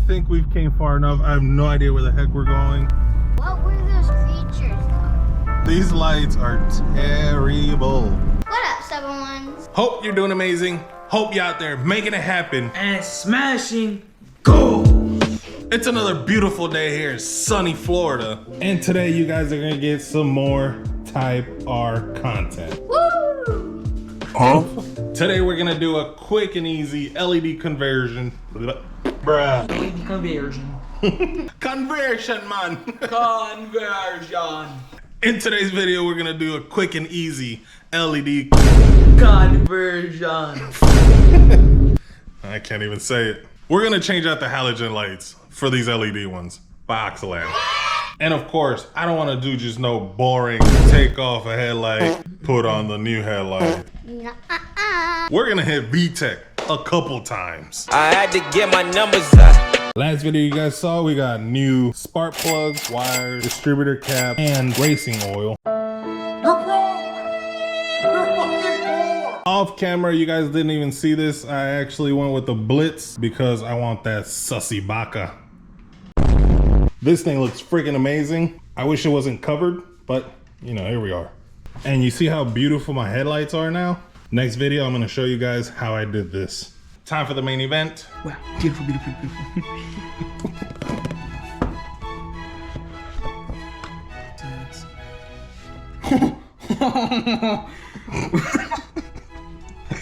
think we've came far enough. I have no idea where the heck we're going. What were those creatures though? These lights are terrible. What up, 7-1s? Hope you're doing amazing. Hope you're out there making it happen. And smashing gold. It's another beautiful day here in sunny Florida. And today you guys are gonna get some more Type R content. Woo! Huh? Today we're gonna do a quick and easy LED conversion. Bruh. LED conversion. Conversion, man. Conversion. In today's video, we're gonna do a quick and easy LED conversion. I can't even say it. We're gonna change out the halogen lights for these LED ones by Oxilam. And of course, I don't wanna do just no boring take off a headlight, put on the new headlight. We're gonna hit VTEC a couple times. I had to get my numbers up. Last video you guys saw, we got new spark plugs, wires, distributor cap, and racing oil. Off camera, you guys didn't even see this. I actually went with the Blitz because I want that sussy baka. This thing looks freaking amazing. I wish it wasn't covered, but you know, here we are. And you see how beautiful my headlights are now? Next video, I'm gonna show you guys how I did this. Time for the main event. Wow, beautiful, beautiful, beautiful.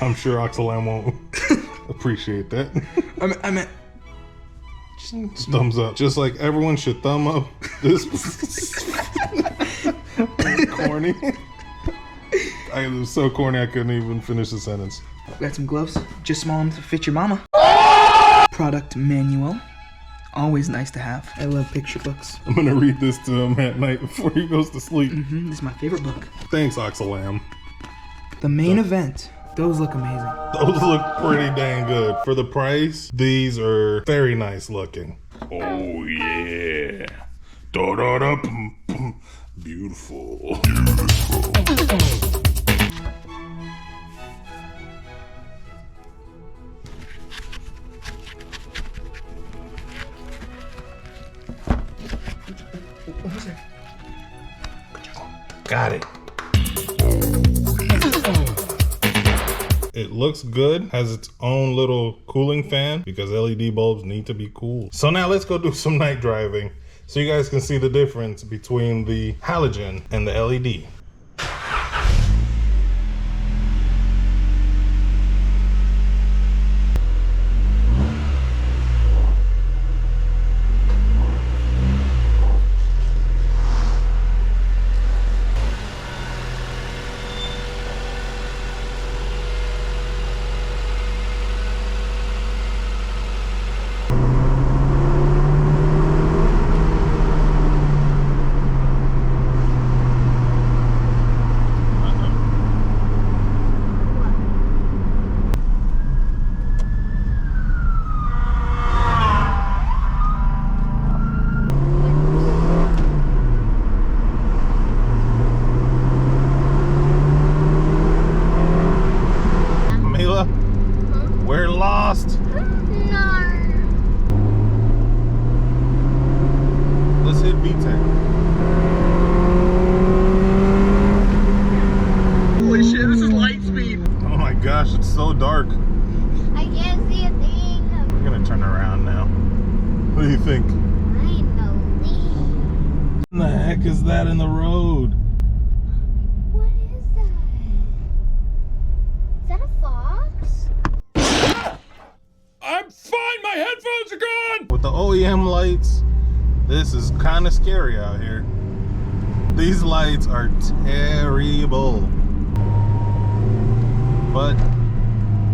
I'm sure Oxilam won't appreciate that. I meant just thumbs up. Just like everyone should thumb up this. Corny. It was so corny I couldn't even finish the sentence. got some gloves, just small enough to fit your mama. Product manual, always nice to have. I love picture books. I'm gonna read this to him at night before he goes to sleep. This is my favorite book. Thanks, Oxilam. The main event. Those look amazing. Those look pretty dang good. For the price, these are very nice looking. Oh yeah. Da da da pum, pum. Beautiful. Got it. It looks good, has its own little cooling fan because LED bulbs need to be cool. So now let's go do some night driving so you guys can see the difference between the halogen and the LED. We're lost. No. Let's hit VTEC. Holy shit, this is light speed. Oh my gosh, it's so dark. I can't see a thing. We're gonna turn around now. What do you think? I believe. What the heck is that in the road? What is that? Is that a fox? I'm fine, my headphones are gone! With the OEM lights, this is kind of scary out here. These lights are terrible. But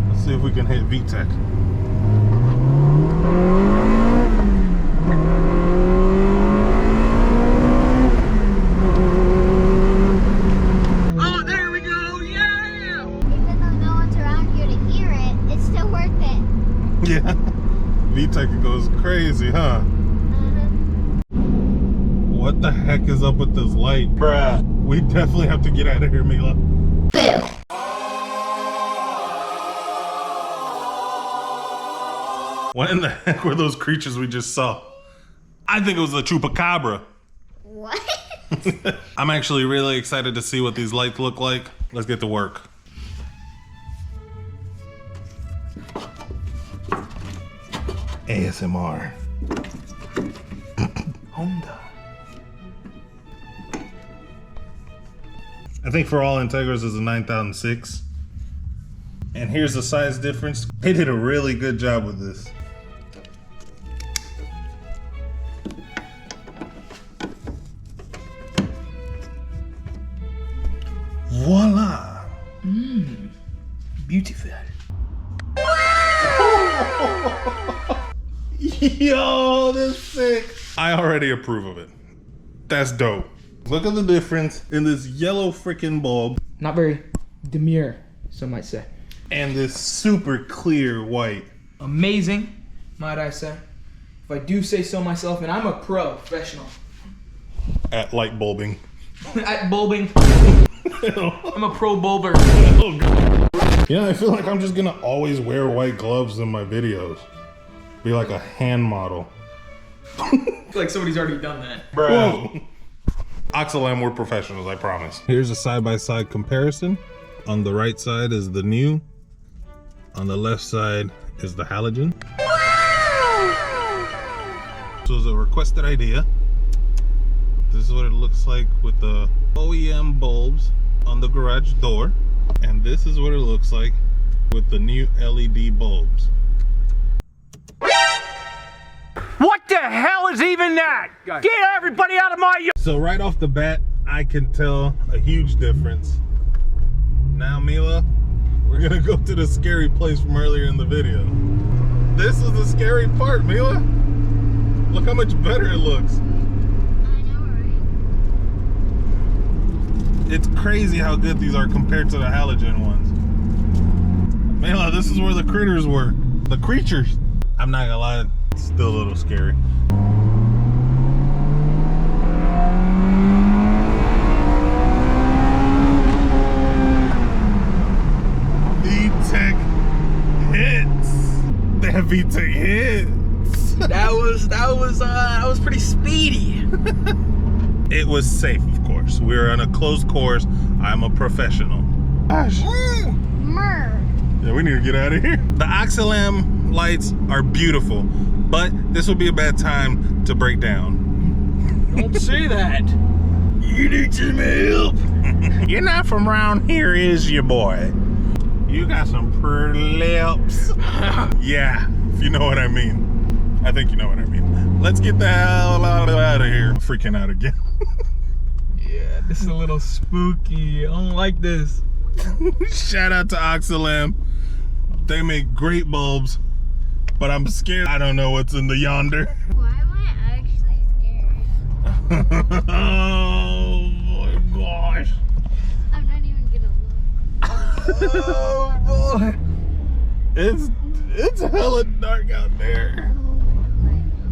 let's see if we can hit VTEC. Oh, there we go, yeah! Even though no one's around here to hear it, it's still worth it. Yeah, VTEC goes crazy, huh? What the heck is up with this light? Bruh. We definitely have to get out of here, Mila. Boo. What in the heck were those creatures we just saw? I think it was a chupacabra. What? I'm actually really excited to see what these lights look like. Let's get to work. ASMR. Honda. I think for all Integras is a 9006. And here's the size difference. They did a really good job with this. Voila! Beautiful. Yo, that's sick. I already approve of it. That's dope. Look at the difference in this yellow freaking bulb Not very demure, some might say. and this super clear white. Amazing, might I say. If I do say so myself, and I'm a professional At light bulbing. at bulbing. I'm a pro bulber. Yeah, I feel like I'm just gonna always wear white gloves in my videos. Be like a hand model. I feel like somebody's already done that. Bro. Oxilam, we're professionals, I promise. Here's a side-by-side comparison. On the right side is the new. On the left side is the halogen. This was a requested idea. This is what it looks like with the OEM bulbs on the garage door. And this is what it looks like with the new LED bulbs. What the hell is even that? Get everybody out of my yard! So right off the bat, I can tell a huge difference. Now, Mila, we're gonna go to the scary place from earlier in the video. This is the scary part, Mila. Look how much better it looks. I know, right? It's crazy how good these are compared to the halogen ones. Mila, this is where the critters were. The creatures. I'm not gonna lie, it's still a little scary. VTech hits. That VTech hits. That was pretty speedy. It was safe, of course. We were on a closed course. I'm a professional. Gosh. Mer. Yeah, we need to get out of here. The Oxilam lights are beautiful, but this would be a bad time to break down. Don't say that. You need some help. You're not from around here, is you, boy? You got some pretty lips. Yeah, if you know what I mean. I think you know what I mean. Let's get the hell out of here. I'm freaking out again. Yeah, this is a little spooky. I don't like this. Shout out to Oxilam. They make great bulbs, but I'm scared. I don't know what's in the yonder. Why am I actually scared? Oh my gosh. I'm not even gonna look. Oh boy. It's hella dark out there.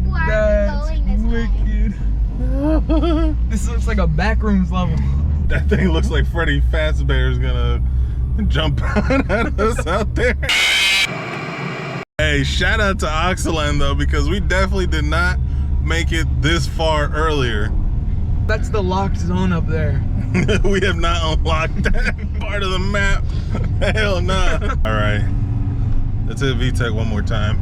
Why are That's we going this way? wicked. This looks like a backrooms level. That thing looks like Freddy Fazbear's gonna jump out at us out there. Hey, shout out to Oxilam though, because we definitely did not make it this far earlier. That's the locked zone up there. We have not unlocked that part of the map. Hell no. All right, let's hit VTech one more time.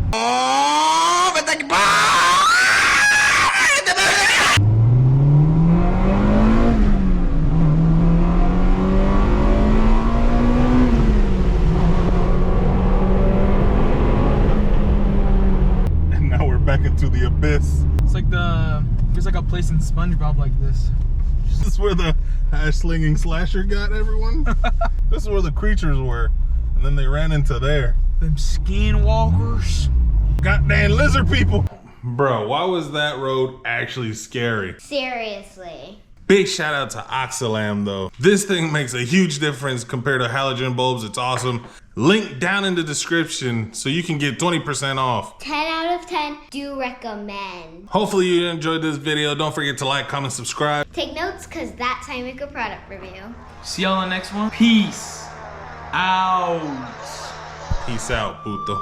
And now we're back into the abyss. It's like there's like a place in SpongeBob like this. This is where the hash slinging slasher got everyone. This is where the creatures were, and then they ran into there. Them skinwalkers. Goddamn lizard people. Bro, why was that road actually scary? Seriously. Big shout out to Oxilam though. This thing makes a huge difference compared to halogen bulbs. It's awesome. Link down in the description so you can get 20% off. 10 out of 10, do recommend. Hopefully you enjoyed this video. Don't forget to like, comment, subscribe. Take notes, cause that's how you make a product review. See y'all on the next one. Peace out. Peace out, puto.